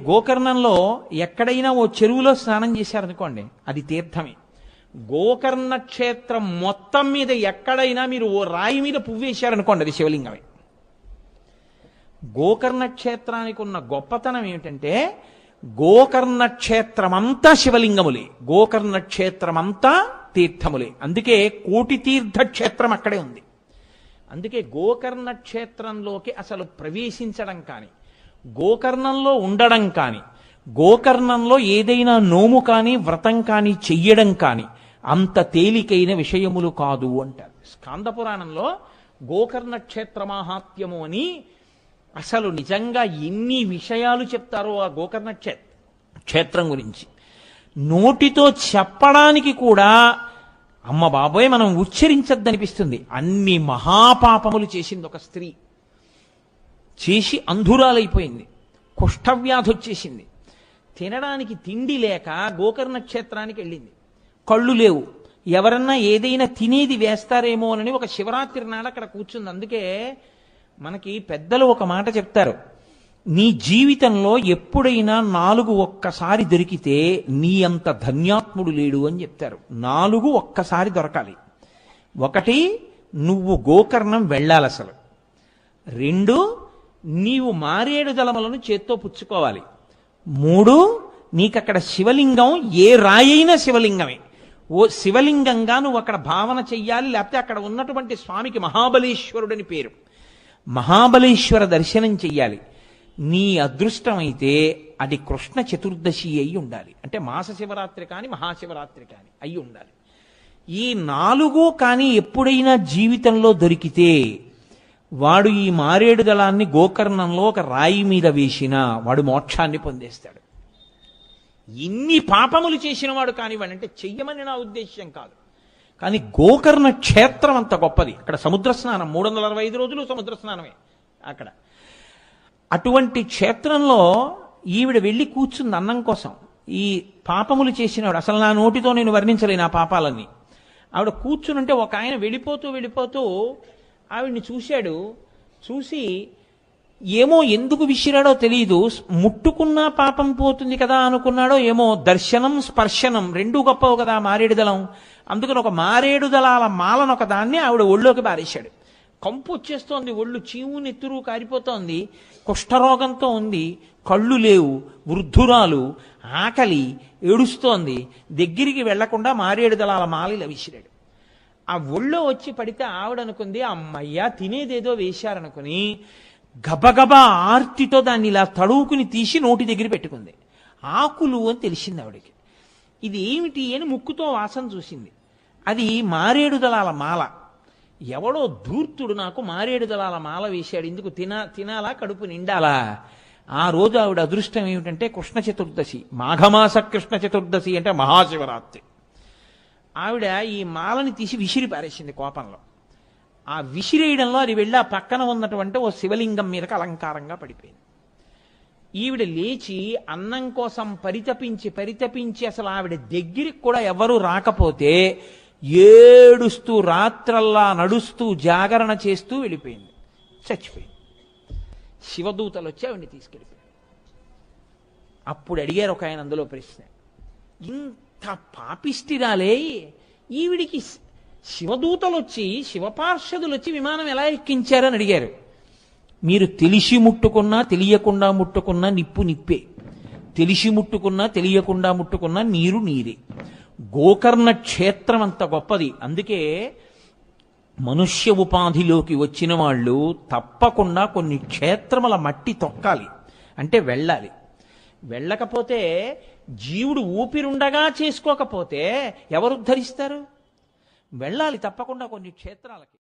గోకర్ణంలో ఎక్కడైనా ఓ చెరువులో స్నానం చేశారనుకోండి, అది తీర్థమే. గోకర్ణ క్షేత్రం మొత్తం మీద ఎక్కడైనా మీరు ఓ రాయి మీద పువ్వేశారనుకోండి, అది శివలింగమే. గోకర్ణ క్షేత్రానికి ఉన్న గొప్పతనం ఏమిటంటే, గోకర్ణ క్షేత్రమంతా శివలింగములే, గోకర్ణ క్షేత్రమంతా తీర్థములే. అందుకే కోటి తీర్థ క్షేత్రం అక్కడే ఉంది. అందుకే గోకర్ణ క్షేత్రంలోకి అసలు ప్రవేశించడం కానీ, గోకర్ణంలో ఉండడం కానీ, గోకర్ణంలో ఏదైనా నోము కానీ వ్రతం కానీ చెయ్యడం కానీ అంత తేలికైన విషయములు కాదు అంటారు. స్కాంద పురాణంలో గోకర్ణ క్షేత్ర మాహాత్మ్యము అని అసలు నిజంగా ఎన్ని విషయాలు చెప్తారో ఆ గోకర్ణ క్షేత్రం గురించి. నోటితో చెప్పడానికి కూడా అమ్మ బాబోయ్ మనం ఉచ్చరించద్దనిపిస్తుంది. అన్ని మహాపాపములు చేసింది ఒక స్త్రీ. చేసి అంధురాలైపోయింది, కుష్ఠవ్యాధి వచ్చేసింది, తినడానికి తిండి లేక గోకర్ణ క్షేత్రానికి వెళ్ళింది. కళ్ళు లేవు, ఎవరన్నా ఏదైనా తినేది వేస్తారేమోనని ఒక శివరాత్రి నాడు అక్కడ కూర్చుంది. అందుకే మనకి పెద్దలు ఒక మాట చెప్తారు, నీ జీవితంలో ఎప్పుడైనా 4 ఒక్కసారి దొరికితే నీ అంత ధన్యాత్ముడు లేడు అని చెప్తారు. 4 ఒక్కసారి దొరకాలి. 1, నువ్వు గోకర్ణం వెళ్ళాలి అసలు. 2, నీవు మారేడు దళములను చేత్తో పుచ్చుకోవాలి. 3, నీకక్కడ శివలింగం ఏ రాయైనా శివలింగమే. ఓ శివలింగంగా నువ్వు అక్కడ భావన చెయ్యాలి. లేకపోతే అక్కడ ఉన్నటువంటి స్వామికి మహాబలేశ్వరుడని పేరు, మహాబలేశ్వర దర్శనం చెయ్యాలి. నీ అదృష్టమైతే అది కృష్ణ చతుర్దశి అయి ఉండాలి. అంటే మాస శివరాత్రి కానీ మహాశివరాత్రి కానీ అయి ఉండాలి. ఈ 4 కానీ ఎప్పుడైనా జీవితంలో దొరికితే వాడు ఈ మారేడు దళాన్ని గోకర్ణంలో ఒక రాయి మీద వేసినా వాడు మోక్షాన్ని పొందేస్తాడు. ఇన్ని పాపములు చేసిన వాడు కానివాడు, అంటే చెయ్యమని నా ఉద్దేశ్యం కాదు, కానీ గోకర్ణ క్షేత్రం అంత గొప్పది. అక్కడ సముద్ర స్నానం 365 రోజులు సముద్ర స్నానమే అక్కడ. అటువంటి క్షేత్రంలో ఈవిడ వెళ్ళి కూర్చుంది అన్నం కోసం. ఈ పాపములు చేసినవాడు, అసలు నా నోటితో నేను వర్ణించలేను ఆ పాపాలన్నీ. ఆవిడ కూర్చునుంటే ఒక ఆయన వెళ్ళిపోతూ ఆవిడ్ని చూశాడు. చూసి ఏమో ఎందుకు విసిరాడో తెలియదు, ముట్టుకున్నా పాపం పోతుంది కదా అనుకున్నాడో ఏమో. దర్శనం స్పర్శనం 2 గొప్పవు కదా మారేడు దళం. అందుకని ఒక మారేడు దళాల మాలను ఒక దాన్ని ఆవిడ ఒళ్ళోకి బారేశాడు. కంపు వచ్చేస్తోంది, ఒళ్ళు చీము నెత్తురు కారిపోతోంది, కుష్ఠరోగంతో ఉంది, కళ్ళు లేవు, వృద్ధురాలు, ఆకలి, ఏడుస్తోంది. దగ్గరికి వెళ్లకుండా మారేడు దళాల మాలిలా విసిరాడు. ఆ ఒళ్ళో వచ్చి పడితే ఆవిడనుకుంది అమ్మయ్యా తినేదేదో వేశారనుకుని గబగబా ఆర్తితో దాన్ని ఇలా తడువుకుని తీసి నోటి దగ్గర పెట్టుకుంది. ఆకులు అని తెలిసింది ఆవిడకి. ఇది ఏమిటి అని ముక్కుతో వాసన చూసింది. అది మారేడు దళాల మాల. ఎవడో ధూర్తుడు నాకు మారేడు దళాల మాల వేశాడు, ఇందుకు తినాలా కడుపు నిండాలా. ఆ రోజు ఆవిడ అదృష్టం ఏమిటంటే కృష్ణ చతుర్దశి, మాఘమాస కృష్ణ చతుర్దశి అంటే మహాశివరాత్రి. ఆవిడ ఈ మాలని తీసి విసిరి పారేసింది కోపంలో. ఆ విసిరేయడంలో అది వెళ్ళి ఆ పక్కన ఉన్నటువంటి ఓ శివలింగం మీదకి అలంకారంగా పడిపోయింది. ఈవిడ లేచి అన్నం కోసం పరితపించి అసలు ఆవిడ దగ్గరికి కూడా ఎవరూ రాకపోతే ఏడుస్తూ రాత్రల్లా నడుస్తూ జాగరణ చేస్తూ వెళ్ళిపోయింది, చచ్చిపోయింది. శివదూతలు వచ్చి ఆవిడ్ని తీసుకెళ్ళిపోయారు. అప్పుడు అడిగారు ఒక ఆయన అందులో ప్రశ్న, ఇంత పాపిష్టిరాలే ఈవిడికి శివదూతలు వచ్చి శివపార్షదులు వచ్చి విమానం ఎలా ఎక్కించారని అడిగారు. మీరు తెలిసి ముట్టుకున్నా తెలియకుండా ముట్టుకున్నా నిప్పు నిప్పే, తెలిసి ముట్టుకున్నా తెలియకుండా ముట్టుకున్నా నీరు నీరే. గోకర్ణ క్షేత్రం అంత గొప్పది. అందుకే మనుష్య ఉపాధిలోకి వచ్చిన వాళ్ళు తప్పకుండా కొన్ని క్షేత్రముల మట్టి తొక్కాలి, అంటే వెళ్ళాలి. వెళ్ళకపోతే జీవుడు ఊపిరుండగా చేసుకోకపోతే ఎవరు ఉద్ధరిస్తారు? వెళ్ళాలి తప్పకుండా కొన్ని క్షేత్రాలకి.